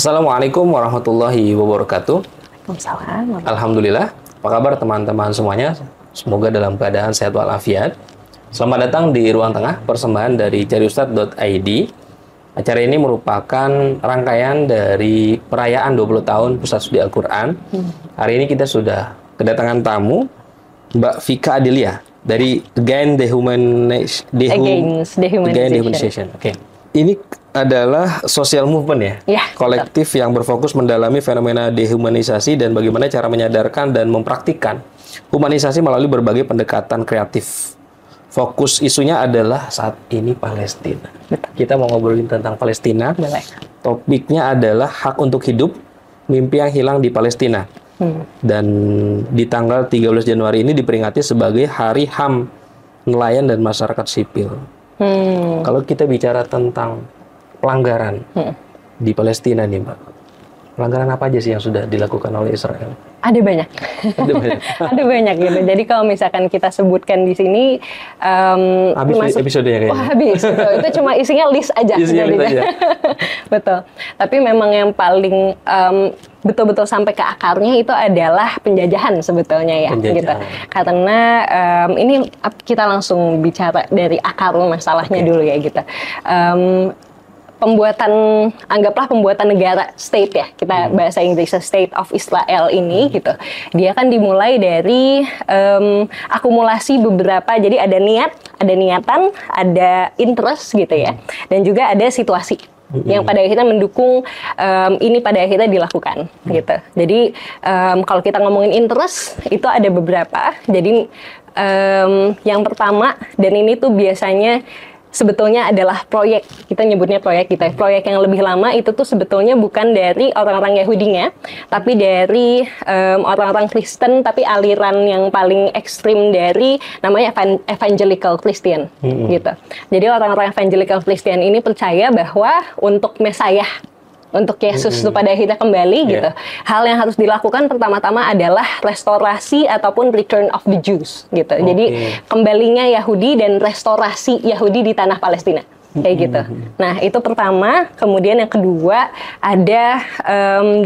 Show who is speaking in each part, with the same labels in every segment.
Speaker 1: Assalamualaikum warahmatullahi wabarakatuh.
Speaker 2: Waalaikumsalam.
Speaker 1: Alhamdulillah. Apa kabar teman-teman semuanya? Semoga dalam keadaan sehat walafiat. Selamat datang di Ruang Tengah, persembahan dari cariustad.id. Acara ini merupakan rangkaian dari perayaan 20 tahun Pusat Studi Al-Quran. Hari ini kita sudah kedatangan tamu, Mbak Vika Adelia dari Against Dehumanization. Oke. Ini adalah social movement ya, kolektif yang berfokus mendalami fenomena dehumanisasi dan bagaimana cara menyadarkan dan mempraktikkan humanisasi melalui berbagai pendekatan kreatif. Fokus isunya adalah saat ini Palestina. Kita mau ngobrolin tentang Palestina. Topiknya adalah hak untuk hidup, mimpi yang hilang di Palestina. Dan di tanggal 13 Januari ini diperingati sebagai Hari HAM Nelayan dan Masyarakat Sipil. Kalau kita bicara tentang pelanggaran di Palestina nih, Mbak, pelanggaran apa aja sih yang sudah dilakukan oleh Israel?
Speaker 2: Ada banyak. Ada banyak gitu. Jadi kalau misalkan kita sebutkan di sini,
Speaker 1: habis episodenya kayaknya.
Speaker 2: Habis. Itu cuma isinya list aja. Betul. Tapi memang yang paling betul-betul sampai ke akarnya itu adalah penjajahan sebetulnya ya. Gitu. Karena ini kita langsung bicara dari akar masalahnya dulu ya gitu. Anggaplah pembuatan negara state ya, kita bahasa Inggrisnya State of Israel ini gitu. Dia kan dimulai dari akumulasi beberapa, jadi ada niatan, ada interest gitu ya, dan juga ada situasi yang pada akhirnya mendukung ini pada akhirnya dilakukan gitu. Jadi kalau kita ngomongin interest itu ada beberapa. Jadi yang pertama, dan ini tuh biasanya sebetulnya adalah proyek, kita nyebutnya proyek gitu ya. Proyek yang lebih lama itu tuh sebetulnya bukan dari orang-orang Yahudinya, tapi dari orang-orang Kristen, tapi aliran yang paling ekstrim dari namanya Evangelical Christian gitu. Jadi orang-orang Evangelical Christian ini percaya bahwa untuk Mesias, untuk Yesus itu pada akhirnya kembali gitu. Hal yang harus dilakukan pertama-tama adalah restorasi ataupun return of the Jews gitu. Jadi kembalinya Yahudi dan restorasi Yahudi di tanah Palestina. Kayak gitu. Nah, itu pertama. Kemudian yang kedua ada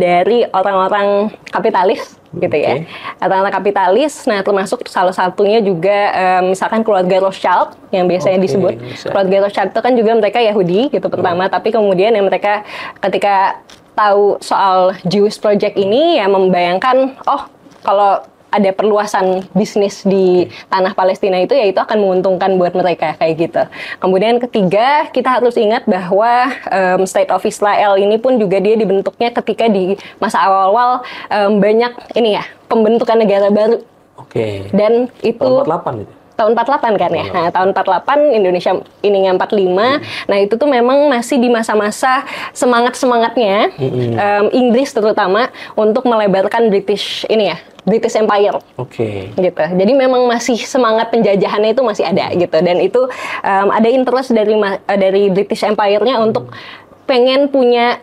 Speaker 2: dari orang-orang kapitalis gitu ya. Orang-orang kapitalis, nah termasuk salah satunya juga misalkan keluarga Rothschild yang biasanya disebut. Keluarga Rothschild itu kan juga mereka Yahudi gitu pertama, tapi kemudian yang mereka ketika tahu soal Jewish Project ini ya membayangkan, oh kalau ada perluasan bisnis di tanah Palestina itu ya itu akan menguntungkan buat mereka kayak gitu. Kemudian ketiga, kita harus ingat bahwa State of Israel ini pun juga dia dibentuknya ketika di masa awal-awal banyak ini ya pembentukan negara baru. Dan itu tahun 48 kan ya. Nah, tahun 48 Indonesia ininya 45. Nah, itu tuh memang masih di masa-masa semangat-semangatnya Inggris terutama untuk melebarkan British Empire. Gitu. Jadi memang masih semangat penjajahannya itu masih ada gitu, dan itu ada interest dari British Empire-nya untuk pengen punya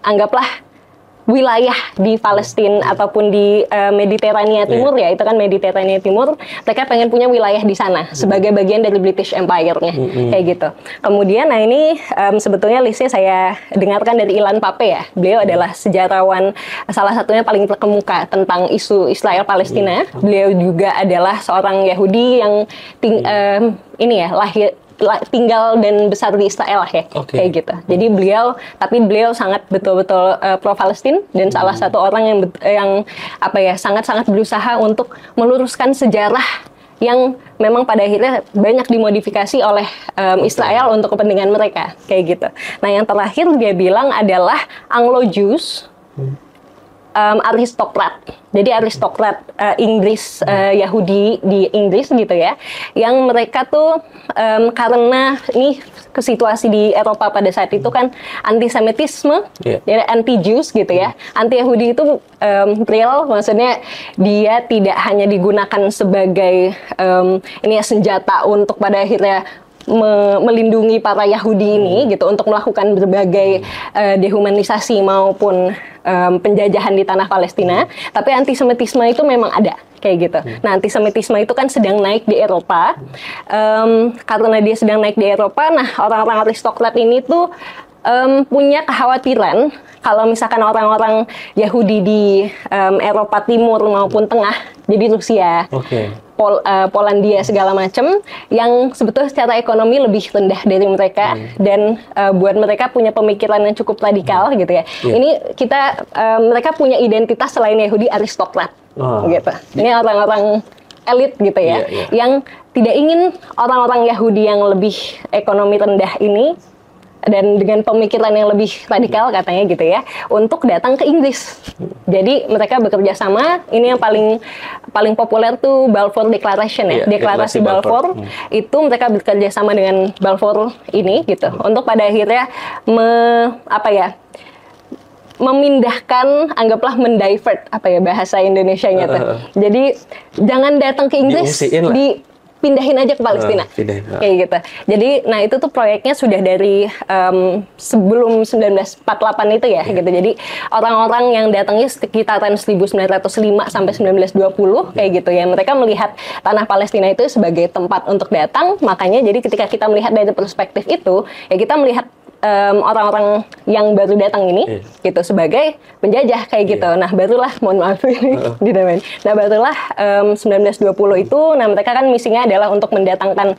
Speaker 2: anggaplah wilayah di Palestina ataupun di Mediterania Timur ya, itu kan Mediterania Timur, mereka pengen punya wilayah di sana sebagai bagian dari British Empire-nya kayak gitu. Kemudian nah ini sebetulnya listnya saya dengarkan dari Ilan Pappe ya. Beliau adalah sejarawan salah satunya paling terkemuka tentang isu Israel Palestina. Beliau juga adalah seorang Yahudi yang tinggal dan besar di Israel ya, kayak gitu. Jadi beliau sangat betul-betul pro-Palestin dan salah satu orang yang sangat-sangat berusaha untuk meluruskan sejarah yang memang pada akhirnya banyak dimodifikasi oleh Israel untuk kepentingan mereka, kayak gitu. Nah, yang terakhir dia bilang adalah Anglo-Jews, aristokrat. Jadi aristokrat Inggris, Yahudi di Inggris gitu ya, yang mereka tuh karena ini situasi di Eropa pada saat itu kan antisemitisme, jadi anti-Jews gitu ya, anti-Yahudi itu real, maksudnya dia tidak hanya digunakan sebagai senjata untuk pada akhirnya melindungi para Yahudi ini gitu untuk melakukan berbagai dehumanisasi maupun penjajahan di tanah Palestina, tapi antisemitisme itu memang ada kayak gitu. Nah, antisemitisme itu kan sedang naik di Eropa. Karena dia sedang naik di Eropa, nah orang-orang aristokrat ini tuh punya kekhawatiran kalau misalkan orang-orang Yahudi di Eropa Timur maupun Tengah, jadi Rusia, Polandia segala macam, yang sebetulnya secara ekonomi lebih rendah dari mereka dan buat mereka punya pemikiran yang cukup radikal gitu ya. Ini mereka punya identitas selain Yahudi aristokrat, gitu. Ini orang-orang elit gitu ya, yang tidak ingin orang-orang Yahudi yang lebih ekonomi rendah ini dan dengan pemikiran yang lebih radikal katanya gitu ya, untuk datang ke Inggris. Jadi mereka bekerja sama. Ini yang paling populer tuh Balfour Declaration ya, deklarasi Balfour. Itu mereka bekerja sama dengan Balfour ini gitu, untuk pada akhirnya memindahkan, anggaplah mendivert bahasa Indonesianya tuh. Jadi jangan datang ke Inggris, pindahin aja ke Palestina, kayak gitu. Jadi, nah itu tuh proyeknya sudah dari sebelum 1948 itu ya, gitu. Jadi orang-orang yang datangnya sekitaran 1905 sampai 1920 kayak gitu ya. Mereka melihat tanah Palestina itu sebagai tempat untuk datang. Makanya jadi ketika kita melihat dari perspektif itu, ya kita melihat orang-orang yang baru datang ini gitu sebagai penjajah kayak gitu. Nah, barulah mohon maaf ini dinamain. Nah, barulah 1920 itu mereka kan misinya adalah untuk mendatangkan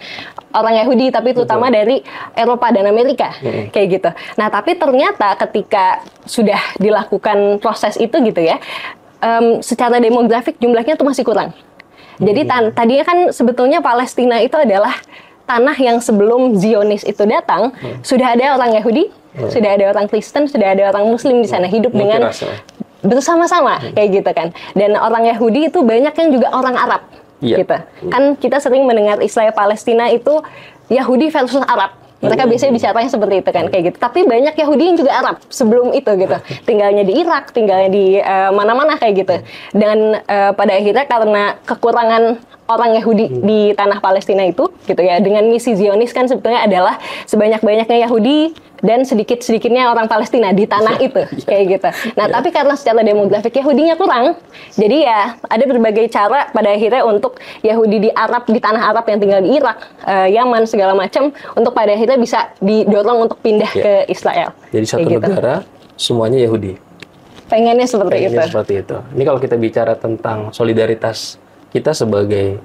Speaker 2: orang Yahudi tapi terutama dari Eropa dan Amerika kayak gitu. Nah, tapi ternyata ketika sudah dilakukan proses itu gitu ya, secara demografik jumlahnya tuh masih kurang. Jadi tadinya kan sebetulnya Palestina itu adalah tanah yang sebelum Zionis itu datang, sudah ada orang Yahudi, sudah ada orang Kristen, sudah ada orang Muslim di sana hidup dengan bersama-sama kayak gitu kan. Dan orang Yahudi itu banyak yang juga orang Arab gitu. Kan kita sering mendengar istilah Palestina itu Yahudi versus Arab. Mereka biasanya bicaranya seperti itu kan, kayak gitu. Tapi banyak Yahudi yang juga Arab sebelum itu gitu. Tinggalnya di Irak, tinggalnya di mana-mana kayak gitu. Dan pada akhirnya karena kekurangan orang Yahudi di tanah Palestina itu gitu ya, dengan misi Zionis kan sebetulnya adalah sebanyak-banyaknya Yahudi dan sedikit-sedikitnya orang Palestina di tanah itu kayak gitu. Nah, tapi karena secara demografik Yahudinya kurang, jadi ya ada berbagai cara pada akhirnya untuk Yahudi di Arab, di tanah Arab yang tinggal di Irak, Yaman segala macam, untuk pada akhirnya bisa didorong untuk pindah ke Israel.
Speaker 1: Jadi satu negara semuanya Yahudi.
Speaker 2: Pengennya seperti
Speaker 1: itu. Ini kalau kita bicara tentang solidaritas kita sebagai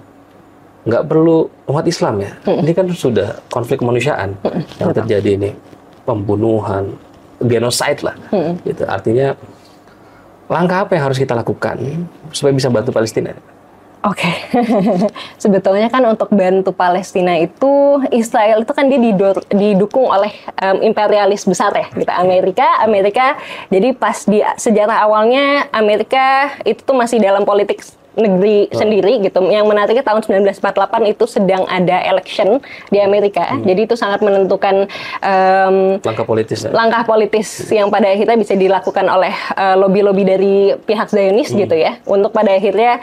Speaker 1: nggak perlu umat Islam ya. Ini kan sudah konflik kemanusiaan yang terjadi ini, pembunuhan, genocide lah. Gitu. Artinya langkah apa yang harus kita lakukan supaya bisa bantu Palestina?
Speaker 2: Oke. Sebetulnya kan untuk bantu Palestina itu, Israel itu kan dia didukung oleh imperialis besar ya, gitu. Amerika. Jadi pas di sejarah awalnya Amerika itu tuh masih dalam politik negeri sendiri gitu. Yang menariknya tahun 1948 itu sedang ada election di Amerika. Jadi itu sangat menentukan langkah politis yang pada akhirnya bisa dilakukan oleh lobby-lobby dari pihak Zionis gitu ya. Untuk pada akhirnya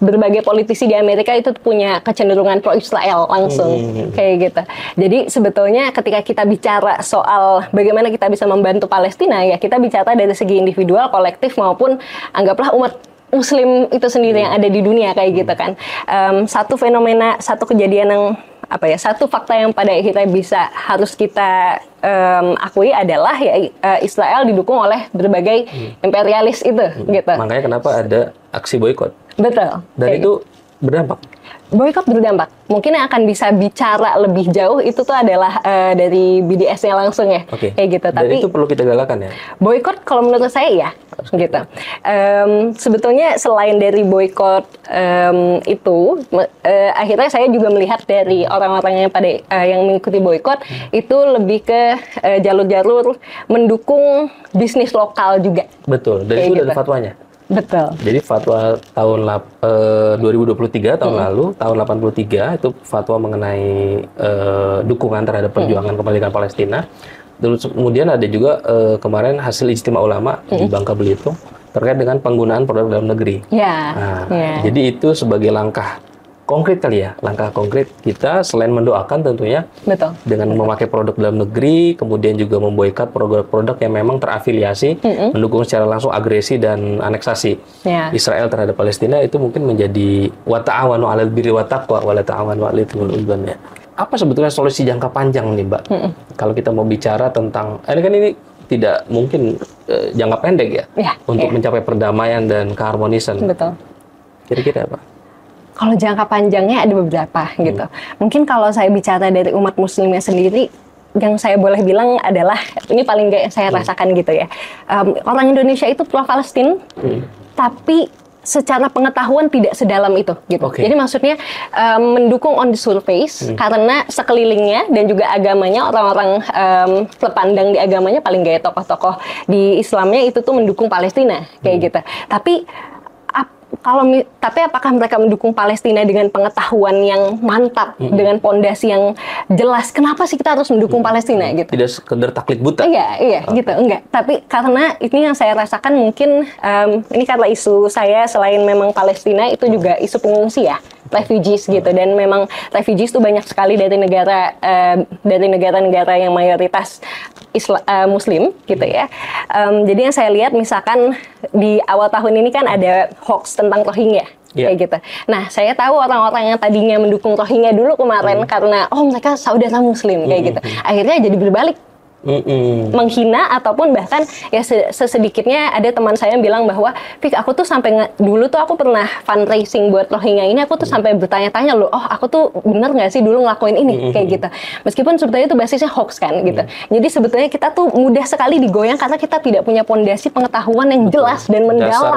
Speaker 2: berbagai politisi di Amerika itu punya kecenderungan pro-Israel langsung kayak gitu. Jadi sebetulnya ketika kita bicara soal bagaimana kita bisa membantu Palestina, ya kita bicara dari segi individual, kolektif maupun anggaplah umat Muslim itu sendiri yang ada di dunia kayak gitu kan. Satu fenomena, satu kejadian yang satu fakta yang pada akhirnya harus kita akui adalah ya Israel didukung oleh berbagai imperialis itu gitu.
Speaker 1: Makanya kenapa ada aksi boikot.
Speaker 2: Betul.
Speaker 1: Dan itu berdampak.
Speaker 2: Boikot berdampak. Mungkin yang akan bisa bicara lebih jauh itu tuh adalah dari BDS-nya langsung ya, kayak gitu.
Speaker 1: Dan itu perlu kita galakan ya.
Speaker 2: Boikot kalau menurut saya ya, gitu. Sebetulnya selain dari boikot itu, akhirnya saya juga melihat dari orang-orang yang mengikuti boikot itu lebih ke jalur-jalur mendukung bisnis lokal juga.
Speaker 1: Betul. Dan itu ada fatwanya.
Speaker 2: Betul.
Speaker 1: Jadi fatwa tahun 2023 tahun lalu, tahun 83 itu fatwa mengenai dukungan terhadap perjuangan kemerdekaan Palestina. Terus kemudian ada juga kemarin hasil Ijtima Ulama di Bangka Belitung terkait dengan penggunaan produk dalam negeri. Jadi itu sebagai langkah konkret kali ya, langkah konkret kita selain mendoakan tentunya.
Speaker 2: Betul.
Speaker 1: Dengan memakai produk dalam negeri, kemudian juga memboikot produk-produk yang memang terafiliasi mendukung secara langsung agresi dan aneksasi Israel terhadap Palestina, itu mungkin menjadi wa ta'awanu 'alal birri wat taqwa wa la ta'awanu 'alal itsmi wal 'udwan ya. apa sebetulnya solusi jangka panjang nih, Mbak? Kalau kita mau bicara tentang, ini tidak mungkin jangka pendek ya, untuk mencapai perdamaian dan keharmonisan.
Speaker 2: Betul.
Speaker 1: Kira-kira apa?
Speaker 2: Kalau jangka panjangnya ada beberapa gitu. Mungkin kalau saya bicara dari umat muslimnya sendiri, yang saya boleh bilang adalah, ini paling nggak yang saya rasakan gitu ya. Orang Indonesia itu pro-Palestina, tapi secara pengetahuan tidak sedalam itu gitu. Jadi maksudnya mendukung on the surface karena sekelilingnya dan juga agamanya, orang-orang terpandang di agamanya paling gaya tokoh-tokoh di Islamnya itu tuh mendukung Palestina kayak gitu. Tapi apakah mereka mendukung Palestina dengan pengetahuan yang mantap, dengan pondasi yang jelas? Kenapa sih kita harus mendukung Palestina gitu?
Speaker 1: Tidak sekedar taklid buta.
Speaker 2: Iya, gitu, enggak. Tapi karena ini yang saya rasakan mungkin ini karena isu saya selain memang Palestina itu juga isu pengungsi ya, refugees gitu. Dan memang refugees itu banyak sekali dari negara-negara yang mayoritas Muslim gitu ya. Jadi yang saya lihat misalkan di awal tahun ini kan ada hoax tentang Rohingya kayak gitu. Nah, saya tahu orang-orang yang tadinya mendukung Rohingya dulu kemarin karena mereka saudara Muslim kayak gitu. Akhirnya jadi berbalik. Menghina ataupun bahkan ya sesedikitnya ada teman saya yang bilang bahwa Fik, aku tuh sampai dulu tuh aku pernah fundraising buat Rohingya ini, aku tuh sampai bertanya-tanya loh, aku tuh bener nggak sih dulu ngelakuin ini kayak gitu, meskipun sebetulnya itu basisnya hoax kan gitu. Jadi sebetulnya kita tuh mudah sekali digoyang karena kita tidak punya pondasi pengetahuan yang jelas dan mendalam.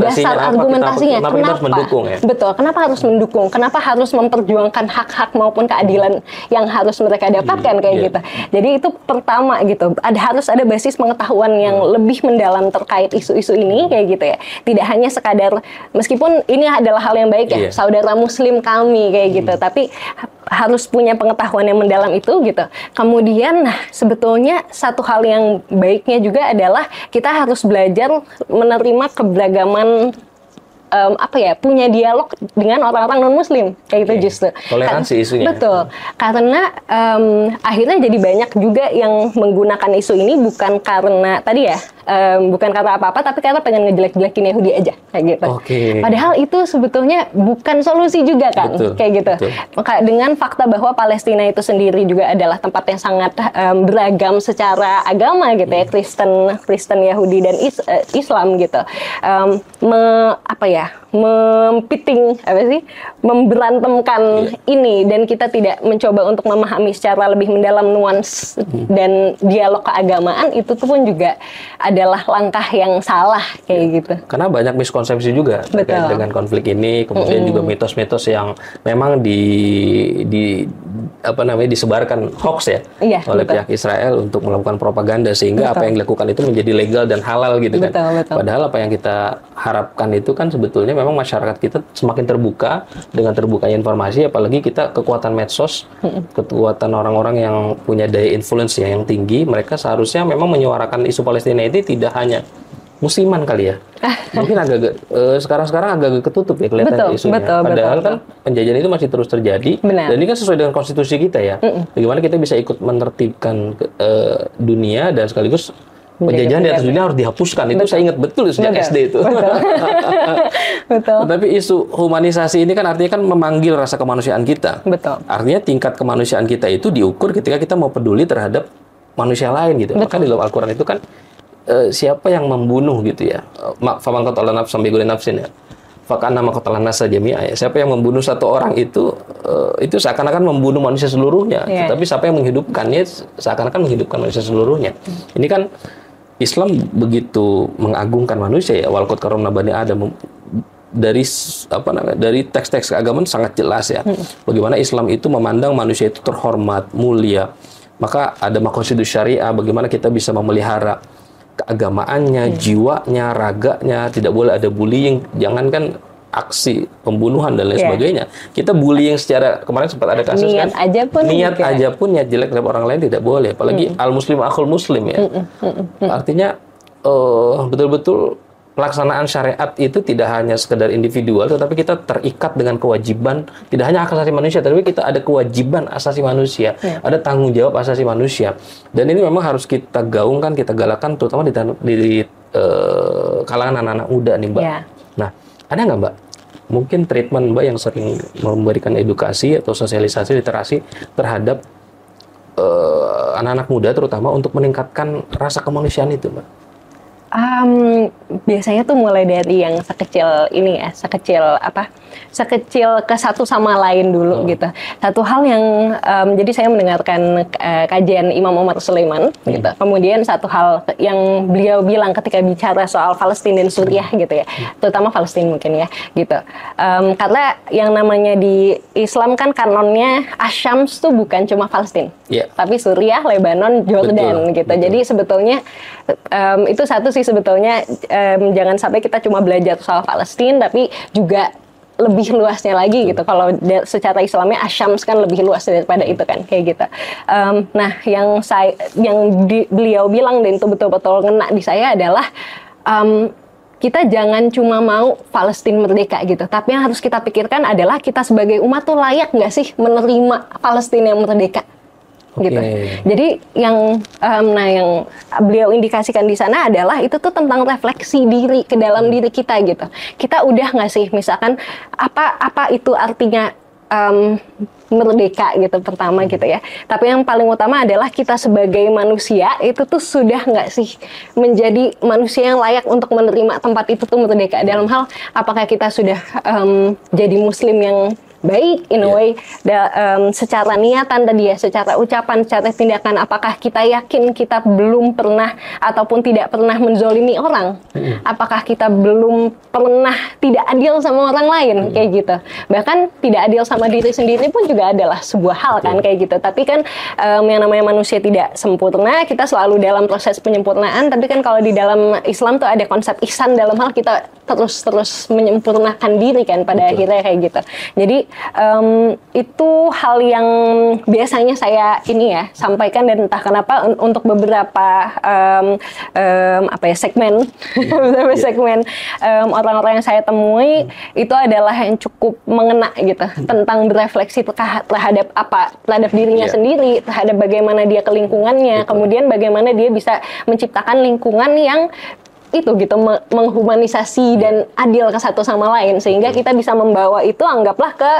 Speaker 2: Dasar argumentasinya
Speaker 1: kenapa kita harus mendukung ya?
Speaker 2: Betul, kenapa harus mendukung, kenapa harus memperjuangkan hak-hak maupun keadilan yang harus mereka dapatkan kayak gitu. Jadi itu pertama gitu, harus ada basis pengetahuan yang lebih mendalam terkait isu-isu ini kayak gitu ya. Tidak hanya sekadar, meskipun ini adalah hal yang baik ya, saudara Muslim kami kayak gitu, tapi harus punya pengetahuan yang mendalam itu gitu. Kemudian sebetulnya satu hal yang baiknya juga adalah kita harus belajar menerima keberagaman, punya dialog dengan orang-orang non-Muslim kayak gitu justru.
Speaker 1: Toleransi isunya.
Speaker 2: Betul. Karena akhirnya jadi banyak juga yang menggunakan isu ini bukan karena tadi ya, bukan karena apa-apa, tapi karena pengen ngejelek-jelekin Yahudi aja kayak gitu. Padahal itu sebetulnya bukan solusi juga kan, kayak gitu. Dengan fakta bahwa Palestina itu sendiri juga adalah tempat yang sangat beragam secara agama gitu ya, Kristen, Yahudi dan Islam gitu. Memberantemkan ini, dan kita tidak mencoba untuk memahami secara lebih mendalam nuans dan dialog keagamaan, itu tuh pun juga adalah langkah yang salah kayak gitu.
Speaker 1: Karena banyak miskonsepsi juga terkait dengan konflik ini, kemudian juga mitos-mitos yang memang disebarkan hoax ya oleh pihak Israel untuk melakukan propaganda, sehingga apa yang dilakukan itu menjadi legal dan halal gitu kan. Padahal apa yang kita harapkan itu kan sebetulnya memang masyarakat kita semakin terbuka dengan terbukanya informasi, apalagi kita kekuatan medsos, kekuatan orang-orang yang punya daya influence yang tinggi, mereka seharusnya memang menyuarakan isu Palestina ini tidak hanya musiman kali ya. Mungkin sekarang agak ketutup ya kelihatan isunya. Padahal kan penjajahan itu masih terus terjadi. Dan ini kan sesuai dengan konstitusi kita ya. Bagaimana kita bisa ikut menertibkan dunia, dan sekaligus penjajahan di atas dunia harus dihapuskan. Itu saya ingat betul sejak SD itu. Tapi isu humanisasi ini kan artinya kan memanggil rasa kemanusiaan kita. Artinya tingkat kemanusiaan kita itu diukur ketika kita mau peduli terhadap manusia lain gitu. Maka di dalam Al-Quran itu kan siapa yang membunuh gitu ya, faman qatala nafsan bighairi nafsin ya, fakana maqtalan nasa jami'a ya. Siapa yang membunuh satu orang itu seakan-akan membunuh manusia seluruhnya. Tetapi siapa yang menghidupkannya seakan-akan menghidupkan manusia seluruhnya. Ini kan Islam begitu mengagungkan manusia ya, wal qad karramna bani Adam. Dari teks-teks keagamaan sangat jelas ya, bagaimana Islam itu memandang manusia itu terhormat, mulia. Maka ada maqasidus syariah, bagaimana kita bisa memelihara keagamaannya, jiwanya, raganya. Tidak boleh ada bullying, jangankan aksi pembunuhan dan lain sebagainya. Kita bullying secara, kemarin sempat ada kasus niat aja pun niat jelek terhadap orang lain tidak boleh, apalagi al muslim akhul muslim ya. Artinya betul-betul pelaksanaan syariat itu tidak hanya sekedar individual, tetapi kita terikat dengan kewajiban, tidak hanya hak asasi manusia, tapi kita ada kewajiban asasi manusia, ada tanggung jawab asasi manusia. Dan ini memang harus kita gaungkan, kita galakkan, terutama di kalangan anak-anak muda nih, Mbak. Nah, ada nggak, Mbak, mungkin treatment Mbak yang sering memberikan edukasi atau sosialisasi literasi terhadap anak-anak muda terutama untuk meningkatkan rasa kemanusiaan itu, Mbak?
Speaker 2: Biasanya tuh mulai dari yang sekecil ini ya, sekecil ke satu sama lain dulu gitu. Satu hal yang jadi saya mendengarkan kajian Imam Omar Sulaiman gitu. Kemudian satu hal yang beliau bilang ketika bicara soal Palestina dan Suriah gitu ya, terutama Palestina mungkin ya gitu. Karena yang namanya di Islam kan kanonnya Asyams tuh bukan cuma Palestina, tapi Suriah, Lebanon, Jordan gitu. Jadi sebetulnya itu satu sih sebetulnya, jangan sampai kita cuma belajar soal Palestina tapi juga lebih luasnya lagi gitu. Kalau secara Islamnya Asyams kan lebih luas daripada itu kan kayak gitu. Nah yang beliau bilang dan itu betul-betul ngena di saya adalah kita jangan cuma mau Palestina merdeka gitu, tapi yang harus kita pikirkan adalah kita sebagai umat tuh layak nggak sih menerima Palestina yang merdeka. Gitu. Jadi yang yang beliau indikasikan di sana adalah itu tuh tentang refleksi diri ke dalam diri kita gitu. Kita udah nggak sih misalkan apa itu artinya merdeka gitu pertama gitu ya. Tapi yang paling utama adalah kita sebagai manusia itu tuh sudah nggak sih menjadi manusia yang layak untuk menerima tempat itu tuh merdeka. Dalam hal apakah kita sudah jadi muslim yang baik in a way, secara niatan tadi ya, secara ucapan, secara tindakan, apakah kita yakin kita belum pernah ataupun tidak pernah menzolimi orang? Apakah kita belum pernah tidak adil sama orang lain kayak gitu? Bahkan tidak adil sama diri sendiri pun juga adalah sebuah hal kan kayak gitu. Tapi kan yang namanya manusia tidak sempurna, kita selalu dalam proses penyempurnaan. Tapi kan kalau di dalam Islam tuh ada konsep ihsan, dalam hal kita terus menyempurnakan diri kan pada akhirnya kayak gitu. Jadi itu hal yang biasanya saya ini ya sampaikan, dan entah kenapa untuk beberapa segmen orang-orang yang saya temui itu adalah yang cukup mengena gitu tentang berefleksi terhadap dirinya sendiri, terhadap bagaimana dia ke lingkungannya, kemudian bagaimana dia bisa menciptakan lingkungan yang itu gitu menghumanisasi dan adil ke satu sama lain, sehingga kita bisa membawa itu anggaplah ke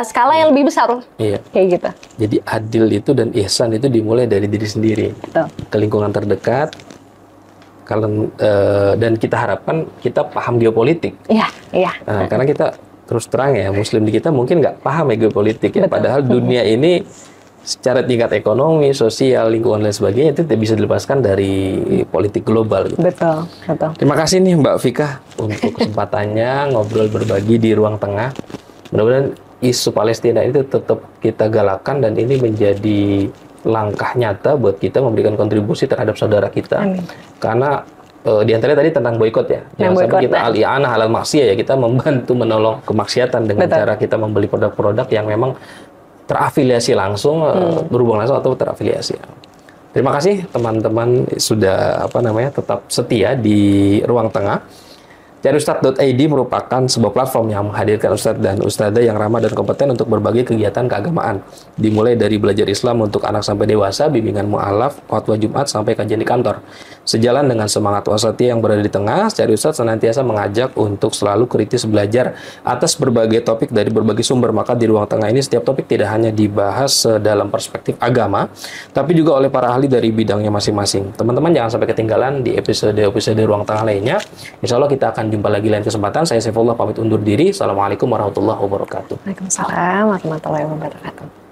Speaker 2: skala yang lebih besar kayak gitu.
Speaker 1: Jadi adil itu dan ihsan itu dimulai dari diri sendiri, ke lingkungan terdekat, dan kita harapkan kita paham geopolitik. Karena kita terus terang ya, Muslim di kita mungkin nggak paham geopolitik ya, padahal dunia ini secara tingkat ekonomi, sosial, lingkungan dan sebagainya itu tidak bisa dilepaskan dari politik global. Gitu.
Speaker 2: Betul.
Speaker 1: Terima kasih nih Mbak Vika untuk kesempatannya ngobrol berbagi di ruang tengah. Mudah-mudahan isu Palestina itu tetap kita galakkan dan ini menjadi langkah nyata buat kita memberikan kontribusi terhadap saudara kita. Amin. Karena di antaranya tadi tentang boikot ya. Jangan sampai kita al-i'anah halal maksiyah ya, kita membantu menolong kemaksiatan dengan cara kita membeli produk-produk yang memang terafiliasi langsung, berhubungan langsung atau terafiliasi. Terima kasih teman-teman sudah tetap setia di ruang tengah. Cariustadz.id merupakan sebuah platform yang menghadirkan ustadz dan ustadzah yang ramah dan kompeten untuk berbagai kegiatan keagamaan. Dimulai dari belajar Islam untuk anak sampai dewasa, bimbingan mu'alaf, khotbah Jumat, sampai kajian di kantor. Sejalan dengan semangat wasatiyah yang berada di tengah, Cariustadz senantiasa mengajak untuk selalu kritis belajar atas berbagai topik dari berbagai sumber. Maka di ruang tengah ini setiap topik tidak hanya dibahas dalam perspektif agama, tapi juga oleh para ahli dari bidangnya masing-masing. Teman-teman jangan sampai ketinggalan di episode ruang tengah lainnya. Insya Allah kita akan jumpa lagi lain kesempatan. Saya Saifullah pamit undur diri. Assalamualaikum warahmatullahi wabarakatuh.
Speaker 2: Waalaikumsalam warahmatullahi wabarakatuh.